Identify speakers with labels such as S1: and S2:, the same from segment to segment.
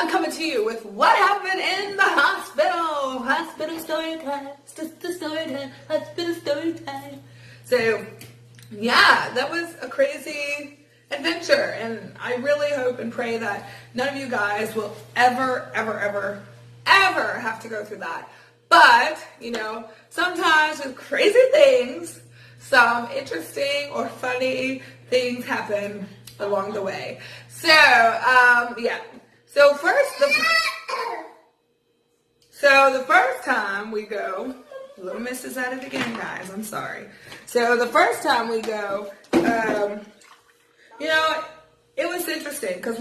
S1: I'm coming to you with what happened in the hospital. Hospital story time. The story time. Hospital story time. So, yeah, that was a crazy adventure. And I really hope and pray that none of you guys will ever have to go through that. But, you know, sometimes with crazy things, some interesting or funny things happen along the way. So, yeah. So the first time we go, little miss is at it again, guys. I'm sorry. So the first time we go, you know, it was interesting because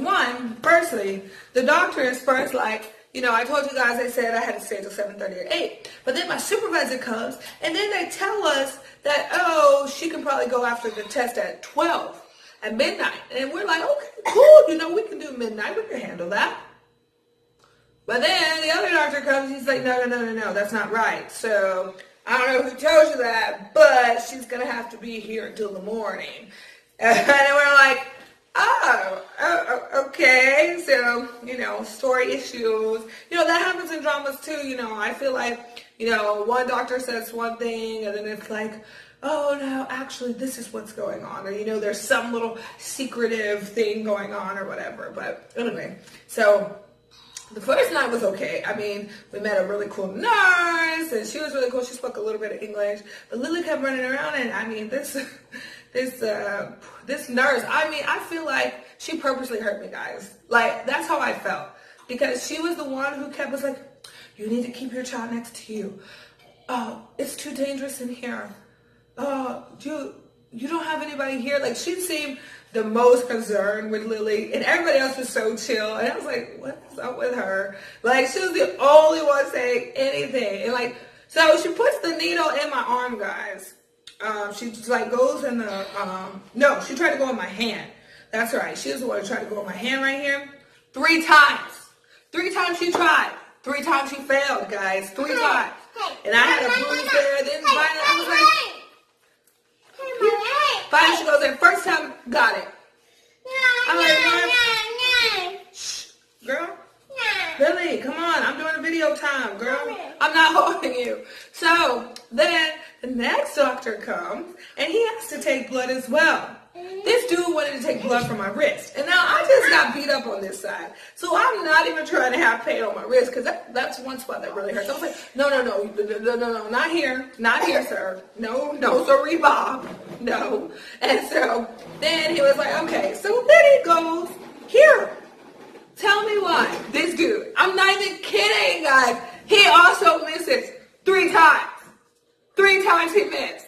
S1: firstly, the doctor is first like, you know, I told you guys, they said I had to stay till 7:30 or 8. But then my supervisor comes and then they tell us that, oh, she can probably go after the test at 12. At midnight. And we're like, okay, cool. You know, we can do midnight. We can handle that. But then the other doctor comes. He's like, no, that's not right. So I don't know who told you that, but she's going to have to be here until the morning. And we're like, oh, okay. So, you know, story issues. You know, that happens in dramas too. You know, I feel like, you know, one doctor says one thing and then it's like, oh no, actually this is what's going on. Or, you know, there's some little secretive thing going on or whatever. But anyway, so the first night was okay. I mean, we met a really cool nurse and she was really cool. She spoke a little bit of English, but Lily kept running around and I mean, this nurse, I mean, I feel like she purposely hurt me, guys. Like, that's how I felt. Because she was the one who kept was like, you need to keep your child next to you. Oh, it's too dangerous in here. You don't have anybody here? Like, she seemed the most concerned with Lily, and everybody else was so chill. And I was like, what's up with her? Like, she was the only one saying anything. And like, so she puts the needle in my arm, guys. She just like goes in the, no, she tried to go in my hand. That's right. She was the one who tried to go in my hand right here. 3 times. 3 times she tried. 3 times she failed, guys. 3 times. And I had a bruise there. Then finally I was like, finally she goes in. First time, got it. I'm like, shh, girl. Lily, come on. I'm doing a video time, girl. I'm not holding you. So then the next doctor comes and he has to take blood as well. This dude wanted to take blood from my wrist. And now I just got beat up on this side. So I'm not even trying to have pain on my wrist because that's one spot that really hurts. I was like, no, not here. Not here, sir. No, sorry, Bob. No. And so then he was like, okay. So then he goes, here. Tell me why. This dude, I'm not even kidding, guys. He also misses 3 times. 3 times he missed.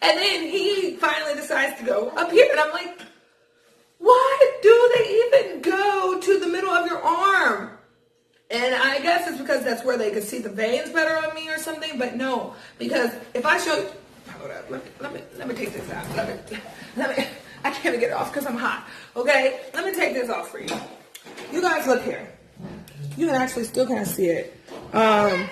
S1: And then he finally decides to go up here. And I'm like, why do they even go to the middle of your arm? And I guess it's because that's where they could see the veins better on me or something. But no, because if I show, hold up, let me take this out. Let me, I can't even get it off because I'm hot. Okay, let me take this off for you. You guys look here. You can actually still kind of see it. I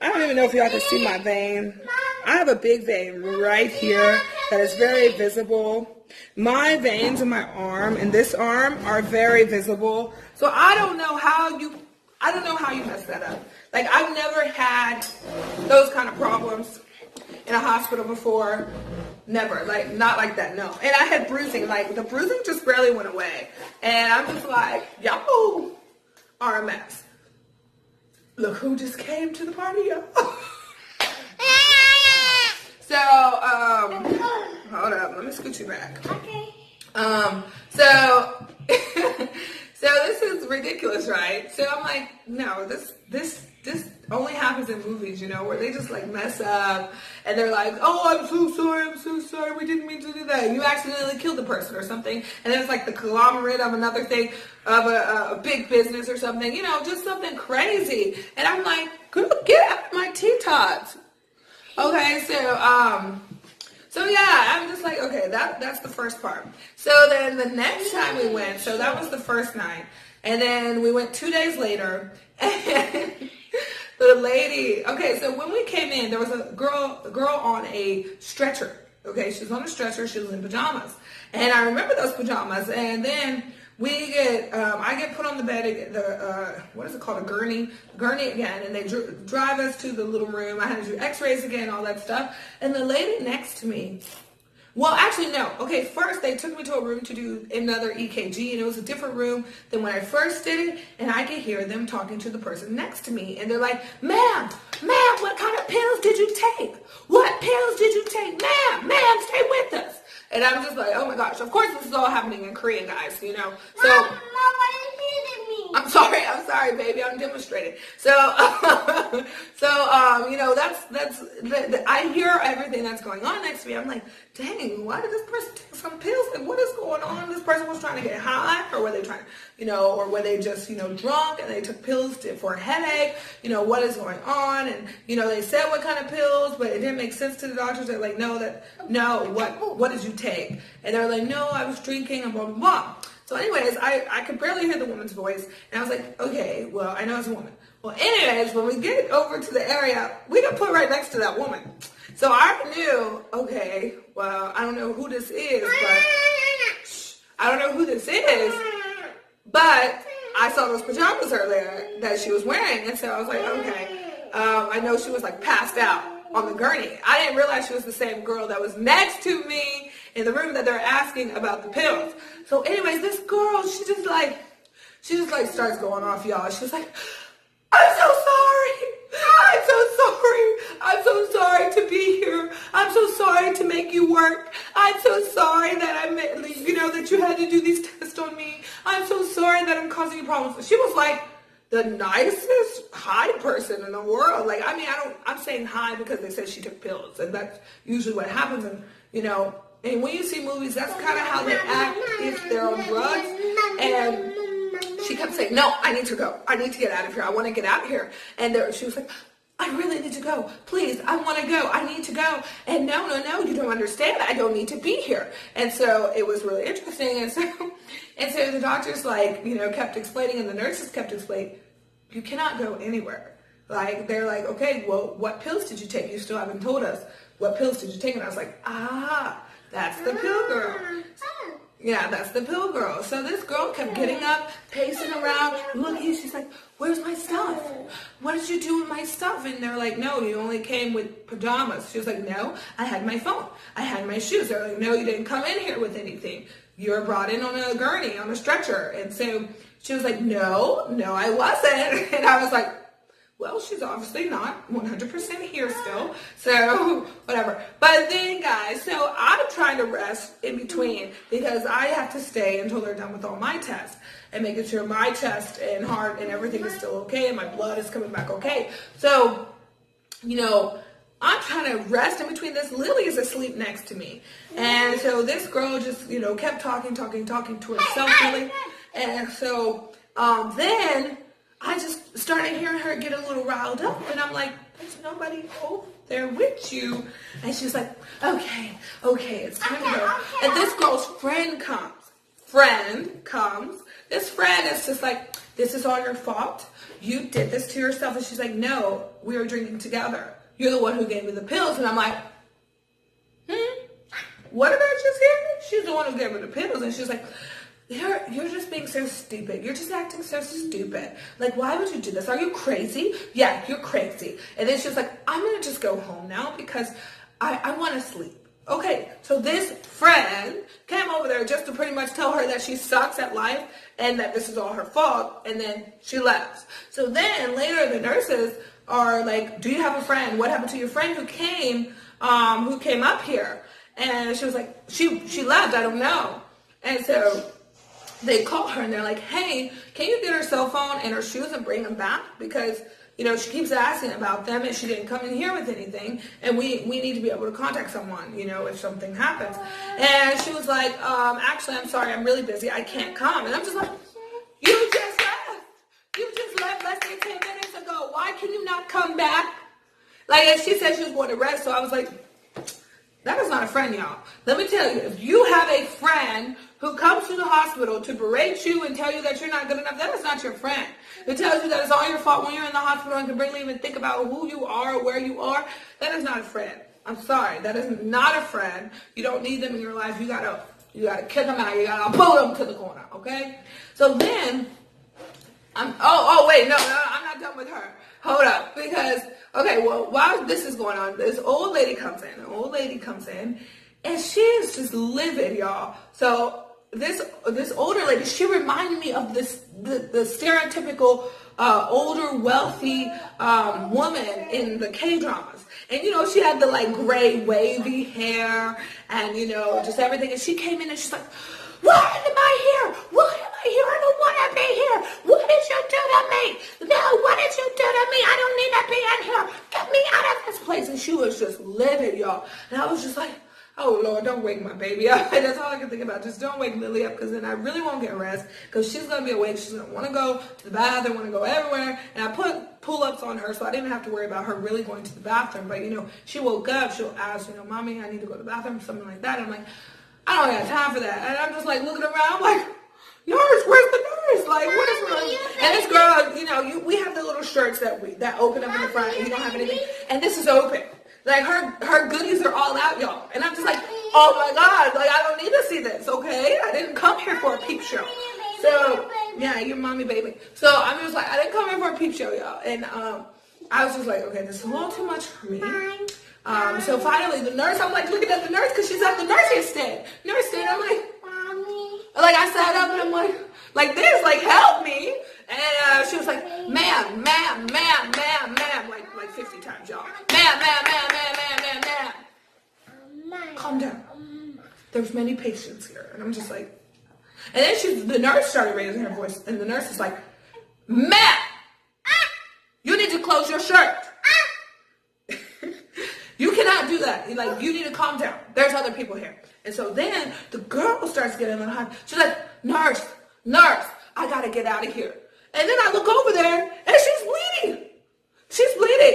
S1: don't even know if y'all can see my vein. I have a big vein right here that is very visible. My veins in my arm and this arm are very visible. So I don't know how you messed that up. Like, I've never had those kind of problems in a hospital before. Never. Like, not like that, no. And I had bruising. Like, the bruising just barely went away. And I'm just like, y'all are a mess. Look who just came to the party, y'all. So, hold up, let me scoot you back.
S2: Okay.
S1: So this is ridiculous, right? So I'm like, no, this only happens in movies, you know, where they just like mess up and they're like, oh, I'm so sorry, we didn't mean to do that. You accidentally killed the person or something. And then it's like the conglomerate of another thing, of a big business or something, you know, just something crazy. And I'm like, girl, get out of my T-tots. Okay, so yeah, I'm just like, okay, that's the first part. So then the next time we went, so that was the first night, and then we went 2 days later, and the lady, okay, so when we came in, there was a girl on a stretcher. Okay, she was on a stretcher, she was in pajamas, and I remember those pajamas, and then we get, I get put on the bed, what is it called, a gurney again, and they drive us to the little room. I had to do x-rays again, all that stuff. And the lady next to me, well, actually, no. Okay, first they took me to a room to do another EKG, and it was a different room than when I first did it, and I could hear them talking to the person next to me, and they're like, ma'am, what kind of pills did you take? What pills did you take? Ma'am, stay with us. And I'm just like, oh my gosh. Of course, this is all happening in Korean, guys, you know. So,
S2: Mom, what is hitting me?
S1: I'm sorry, baby. I'm demonstrating. So, you know, I hear everything that's going on next to me. I'm like, dang, why did this person take some pills? Like, what is going on? This person was trying to get high, or were they trying, you know, or were they just, you know, drunk and they took pills for a headache? You know, what is going on? And, you know, they said what kind of pills, but it didn't make sense to the doctors. They're like, no, what did you take? And they're like, no, I was drinking and blah, blah, blah. So anyways, I could barely hear the woman's voice, and I was like, okay, well, I know it's a woman. Well, anyways, when we get over to the area, we got put right next to that woman. So I knew, okay, well, I don't know who this is, but I saw those pajamas earlier that she was wearing, and so I was like, okay, I know she was like passed out on the gurney. I didn't realize she was the same girl that was next to me in the room that they're asking about the pills. So anyways, this girl, she just like starts going off, y'all. She was like, I'm so sorry. I'm so sorry to be here. I'm so sorry to make you work. I'm so sorry that that you had to do these tests on me. I'm so sorry that I'm causing you problems. She was like the nicest high person in the world. Like, I mean, I'm saying high because they said she took pills, and that's usually what happens. And, you know, and when you see movies, that's kind of how they act if they're on drugs. And she kept saying, no, I need to go. I need to get out of here. I want to get out of here. And she was like, I really need to go. Please, I want to go. I need to go. And no, you don't understand. I don't need to be here. And so it was really interesting. And so the doctors, like, you know, kept explaining, and the nurses kept explaining, you cannot go anywhere. Like, they're like, okay, well, what pills did you take? You still haven't told us. What pills did you take? And I was like, that's the pill girl. Yeah, that's the pill girl. So this girl kept getting up, pacing around, looking. She's like, where's my stuff? What did you do with my stuff? And they're like, no, you only came with pajamas. She was like, no, I had my phone. I had my shoes. They're like, no, you didn't come in here with anything. You were brought in on a gurney, on a stretcher. And so she was like, no, I wasn't. And I was like, well, she's obviously not 100% here still, so whatever. But then, guys, so I'm trying to rest in between because I have to stay until they're done with all my tests and making sure my chest and heart and everything is still okay and my blood is coming back okay. So, you know, I'm trying to rest in between this. Lily is asleep next to me. And so this girl just, you know, kept talking to herself, really. And so then I just started hearing her get a little riled up, and I'm like, there's nobody over there with you. And she's like, okay, it's time to go. And this girl's friend comes. This friend is just like, this is all your fault. You did this to yourself. And she's like, no, we were drinking together. You're the one who gave me the pills. And I'm like, what did I just hear? She's the one who gave me the pills. And she's like, you're just being so stupid. You're just acting so stupid. Like, why would you do this? Are you crazy? Yeah, you're crazy. And then she was like, I'm going to just go home now because I want to sleep. Okay, so this friend came over there just to pretty much tell her that she sucks at life and that this is all her fault, and then she left. So then later the nurses are like, do you have a friend? What happened to your friend who came up here? And she was like, she left, I don't know. And so they call her and they're like, hey, can you get her cell phone and her shoes and bring them back? Because, you know, she keeps asking about them and she didn't come in here with anything. And we need to be able to contact someone, you know, if something happens. And she was like, actually, I'm sorry, I'm really busy. I can't come. And I'm just like, you just left. You just left less than 10 minutes ago. Why can you not come back? Like, and she said she was going to rest. So I was like, that is not a friend, y'all. Let me tell you, if you have a friend who comes to the hospital to berate you and tell you that you're not good enough, that is not your friend. Who tells you that it's all your fault when you're in the hospital and can barely even think about who you are or where you are, that is not a friend. I'm sorry, that is not a friend. You don't need them in your life. You You gotta kick them out. You gotta boot them to the corner, okay? So then, wait, no, I'm not done with her. Hold up, because, okay, well, while this is going on, this old lady comes in, and she is just livid, y'all. So this older lady, she reminded me of the stereotypical older, wealthy woman in the Kdramas. And, you know, she had the, like, gray, wavy hair and, you know, just everything. And she came in and she's like, why am I here? Why am I here? I don't want to be here. What did you do to me? No, what did you do to me? I don't need to be in here. Get me out of this place. And she was just livid, y'all. And I was just like, oh, Lord, don't wake my baby up. And that's all I can think about. Just don't wake Lily up, because then I really won't get rest, because she's going to be awake. She's going to want to go to the bathroom, want to go everywhere. And I put pull-ups on her, so I didn't have to worry about her really going to the bathroom. But, you know, she woke up. She'll ask, you know, Mommy, I need to go to the bathroom, something like that. And I'm like, I don't have time for that. And I'm just, like, looking around. I'm like, nurse, where's the nurse? Like, what is wrong? And this girl, you know, we have the little shirts that open up in the front, and you don't have anything. And this is open. Like, her goodies are all out, y'all. And I'm just like, oh my God, like, I don't need to see this, okay? I didn't come here for a peep show. So, yeah, your mommy baby. So I'm just like, I didn't come here for a peep show, y'all. And I was just like, okay, this is a little too much for me. So finally, the nurse, I'm like looking at the nurse, because she's at the nursing stand. I'm like, I sat up and I'm like this, like, help me. And she was like, ma'am, like 50 times, y'all. Ma'am. Calm down. There's many patients here. And I'm just like, and then the nurse started raising her voice, and the nurse is like, ma'am, you need to close your shirt. You cannot do that. Like, you need to calm down. There's other people here. And so then the girl starts getting a little hot. She's like, nurse, I gotta get out of here. And then I look over there, and she's bleeding.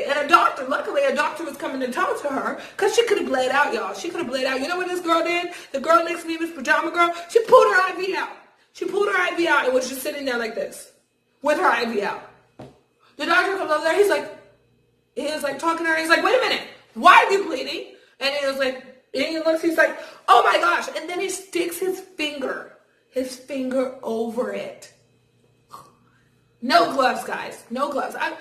S1: And luckily a doctor was coming to talk to her, because she could have bled out, y'all. She could have bled out. You know what this girl did? The girl next to me was Pajama Girl. She pulled her IV out. And was just sitting there like this, with her IV out. The doctor comes over there. He was like talking to her. He's like, wait a minute. Why are you bleeding? And he was like, and he looks, he's like, oh my gosh. And then he sticks his finger over it. No gloves, guys. No gloves. I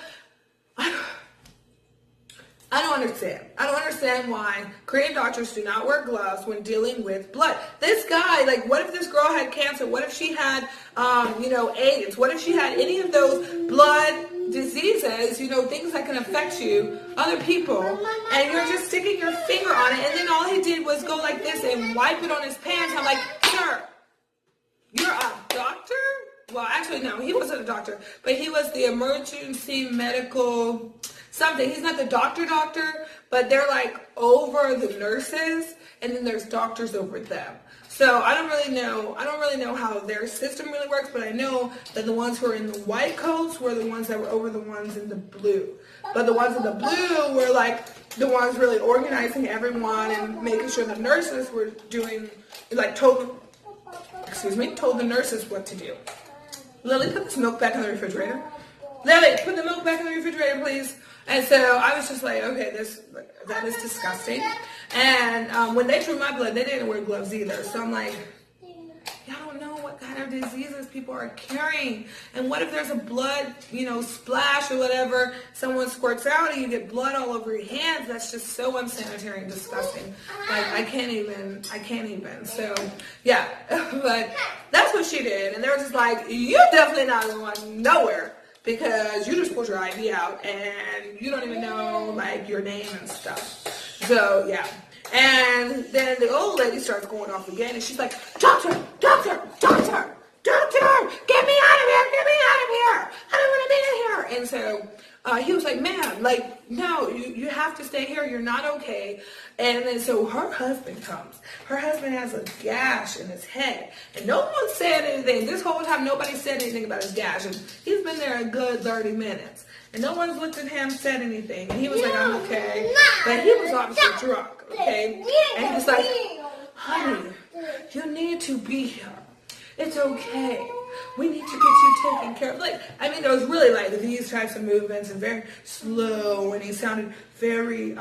S1: don't understand. I don't understand why Korean doctors do not wear gloves when dealing with blood. This guy, like, what if this girl had cancer? What if she had, AIDS? What if she had any of those blood diseases, things that can affect you, other people, and you're just sticking your finger on it, and then all he did was go like this and wipe it on his pants. I'm like, sir, you're a doctor? Well, actually, no, he wasn't a doctor, but he was the emergency medical something. He's not the doctor, but they're like over the nurses, and then there's doctors over them. So I don't really know how their system really works, but I know that the ones who were in the white coats were the ones that were over the ones in the blue. But the ones in the blue were like the ones really organizing everyone and making sure the nurses were doing, like, told the nurses what to do. Lily, put this milk back in the refrigerator. Lily, put the milk back in the refrigerator, please. And so I was just like, okay, that is disgusting. And when they drew my blood, they didn't wear gloves either. So I'm like, y'all don't know what kind of diseases people are carrying. And what if there's a blood, splash or whatever, someone squirts out and you get blood all over your hands? That's just so unsanitary and disgusting. Like, I can't even. So, yeah. But that's what she did. And they were just like, you're definitely not going nowhere, because you just pulled your IV out and you don't even know, like, your name and stuff. So, yeah. And then the old lady starts going off again, and she's like, doctor, get me out of here. I don't want to be in here. And so he was like, ma'am, like, no, you have to stay here. You're not okay. And then so her husband comes. Her husband has a gash in his head. And no one said anything. This whole time, nobody said anything about his gash. And he's been there a good 30 minutes. And no one's looked at him, said anything. And he was like, I'm okay. But he was obviously drunk, okay? And he was like, honey, you need to be here. It's okay. we need to get you taken care of. Like, I mean, it was really like these types of movements and very slow, and he sounded very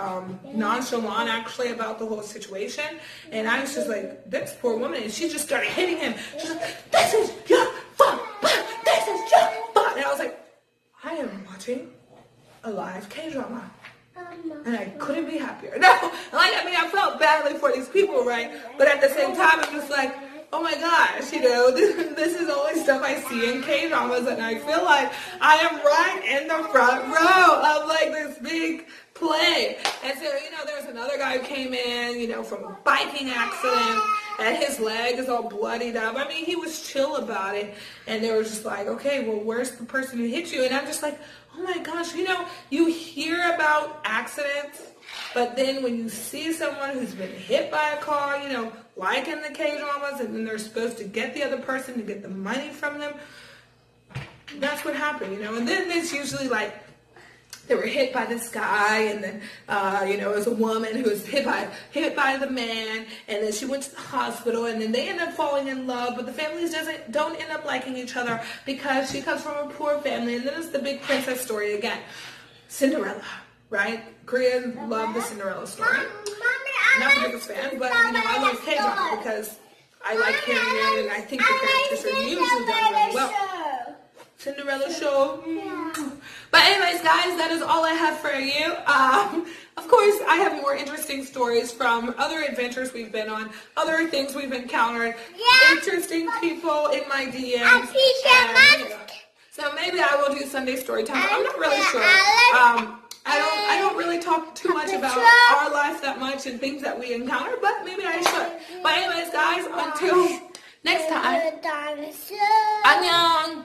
S1: nonchalant actually about the whole situation. And I was just like, this poor woman, and she just started hitting him. She's like, this is your fault, this is your fault. And I was like, I am watching a live K-drama. And I couldn't be happier. No, like, I mean, I felt badly for these people, right? But at the same time, I'm just like, oh my gosh, you know, this is always stuff I see in K-dramas, and I feel like I am right in the front row of like this big play. And so, you know, there's another guy who came in, you know, from a biking accident, and his leg is all bloodied up. I mean, he was chill about it, and they were just like, okay, well, where's the person who hit you? And I'm just like, oh my gosh, you know, you hear about accidents, but then when you see someone who's been hit by a car, you know, like in the K-dramas, and then they're supposed to get the other person to get the money from them, that's what happened, you know. And then it's usually like they were hit by this guy, and then, you know, it was a woman who was hit by the man, and then she went to the hospital, and then they end up falling in love, but the families don't end up liking each other because she comes from a poor family. And then it's the big princess story again. Cinderella, right? Koreans love the Cinderella story. I'm not the biggest fan, but, you know, I love K-drama because I like hearing it, and I think the characters are usually done really well. Cinderella show. But anyways, guys, that is all I have for you. Of course, I have more interesting stories from other adventures we've been on, other things we've encountered, interesting people in my DMs. And, you know, so maybe I will do Sunday story time. I'm not really sure. I don't really talk too much about our life that much and things that we encounter, but maybe I should. But anyways, guys, until next time. 안녕.